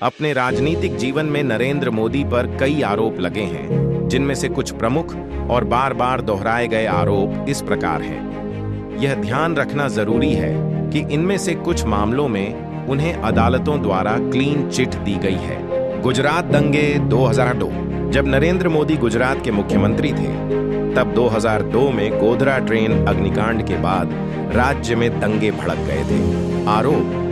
अपने राजनीतिक जीवन में नरेंद्र मोदी पर कई आरोप लगे हैं, जिनमें से कुछ प्रमुख और बार बार दोहराए गए आरोप इस प्रकार हैं। यह ध्यान रखना जरूरी है कि इनमें से कुछ मामलों में उन्हें अदालतों द्वारा क्लीन चिट दी गई है। गुजरात दंगे 2002। जब नरेंद्र मोदी गुजरात के मुख्यमंत्री थे, तब 2002 में गोधरा ट्रेन अग्निकांड के बाद राज्य में दंगे भड़क गए थे। आरोप: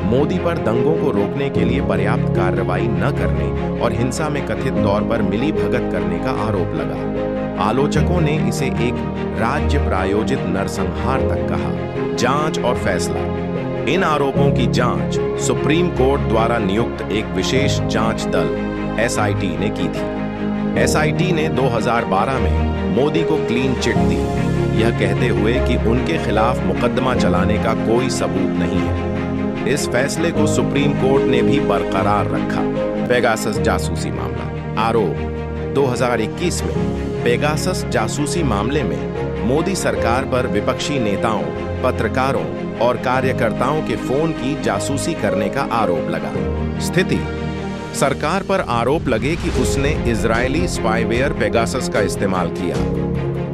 मोदी पर दंगों को रोकने के लिए पर्याप्त कार्रवाई न करने और हिंसा में कथित तौर पर मिली भगत करने का आरोप लगा। आलोचकों ने इसे एक राज्य प्रायोजित नरसंहार तक कहा। जांच और फैसला: इन आरोपों की जांच सुप्रीम कोर्ट द्वारा नियुक्त एक विशेष जांच दल SIT ने की थी। SIT ने 2012 में मोदी को क्लीन चिट दी, यह कहते हुए कि उनके खिलाफ मुकदमा चलाने का कोई सबूत नहीं है। इस फैसले को सुप्रीम कोर्ट ने भी बरकरार रखा। पेगासस जासूसी मामला: आरोप: 2021 में पेगासस जासूसी मामले में मोदी सरकार पर विपक्षी नेताओं, पत्रकारों और कार्यकर्ताओं के फोन की जासूसी करने का आरोप लगा। स्थिति: सरकार पर आरोप लगे कि उसने इजरायली स्पाईवेयर पेगासस का इस्तेमाल किया।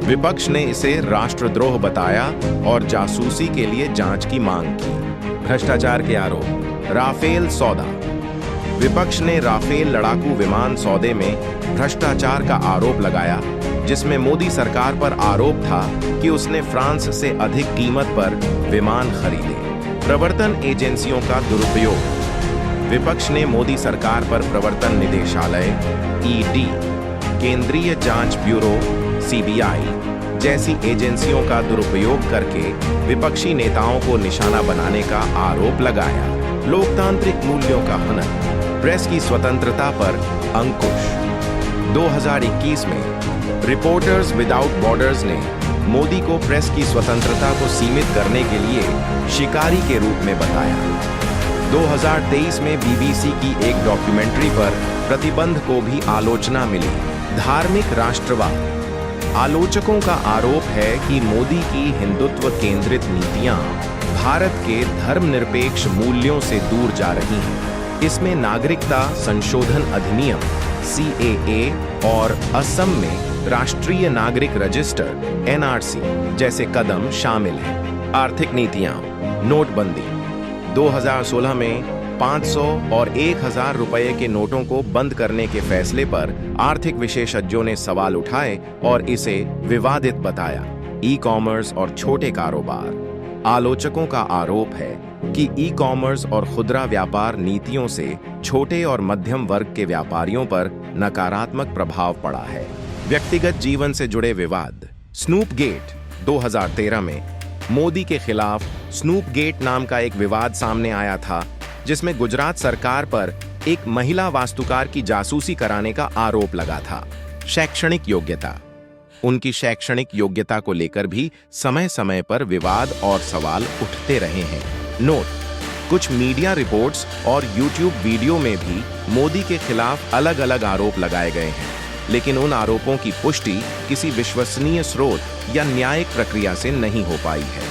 विपक्ष ने इसे राष्ट्रद्रोह बताया और जासूसी के लिए जांच की मांग की। भ्रष्टाचार के आरोप: राफेल सौदा: विपक्ष ने राफेल लड़ाकू विमान सौदे में भ्रष्टाचार का आरोप लगाया, जिसमें मोदी सरकार पर आरोप था कि उसने फ्रांस से अधिक कीमत पर विमान खरीदे। प्रवर्तन एजेंसियों का दुरुपयोग: विपक्ष ने मोदी सरकार पर प्रवर्तन निदेशालय ED, केंद्रीय जांच ब्यूरो CBI जैसी एजेंसियों का दुरुपयोग करके विपक्षी नेताओं को निशाना बनाने का आरोप लगाया। लोकतांत्रिक मूल्यों का हनन: प्रेस की स्वतंत्रता पर अंकुश: 2021 में रिपोर्टर्स विदाउट बॉर्डर्स ने मोदी को प्रेस की स्वतंत्रता को सीमित करने के लिए शिकारी के रूप में बताया। 2023 में BBC की एक डॉक्यूमेंट्री पर प्रतिबंध को भी आलोचना मिली। धार्मिक राष्ट्रवाद: आलोचकों का आरोप है कि मोदी की हिंदुत्व केंद्रित नीतियां भारत के धर्मनिरपेक्ष मूल्यों से दूर जा रही हैं। इसमें नागरिकता संशोधन अधिनियम CAA और असम में राष्ट्रीय नागरिक रजिस्टर NRC जैसे कदम शामिल हैं। आर्थिक नीतियां: नोटबंदी: 2016 में 500 और 1000 रुपए के नोटों को बंद करने के फैसले पर आर्थिक विशेषज्ञों ने सवाल उठाए और इसे विवादित बताया। ई-कॉमर्स और छोटे कारोबार: आलोचकों का आरोप है कि ई-कॉमर्स और खुदरा व्यापार नीतियों से छोटे और मध्यम वर्ग के व्यापारियों पर नकारात्मक प्रभाव पड़ा है। व्यक्तिगत जीवन से जुड़े विवाद: स्नूप गेट: 2013 में मोदी के खिलाफ स्नूप गेट नाम का एक विवाद सामने आया था, जिसमें गुजरात सरकार पर एक महिला वास्तुकार की जासूसी कराने का आरोप लगा था। शैक्षणिक योग्यता: उनकी शैक्षणिक योग्यता को लेकर भी समय समय पर विवाद और सवाल उठते रहे हैं। नोट: कुछ मीडिया रिपोर्ट्स और YouTube वीडियो में भी मोदी के खिलाफ अलग अलग आरोप लगाए गए हैं, लेकिन उन आरोपों की पुष्टि किसी विश्वसनीय स्रोत या न्यायिक प्रक्रिया से नहीं हो पाई है।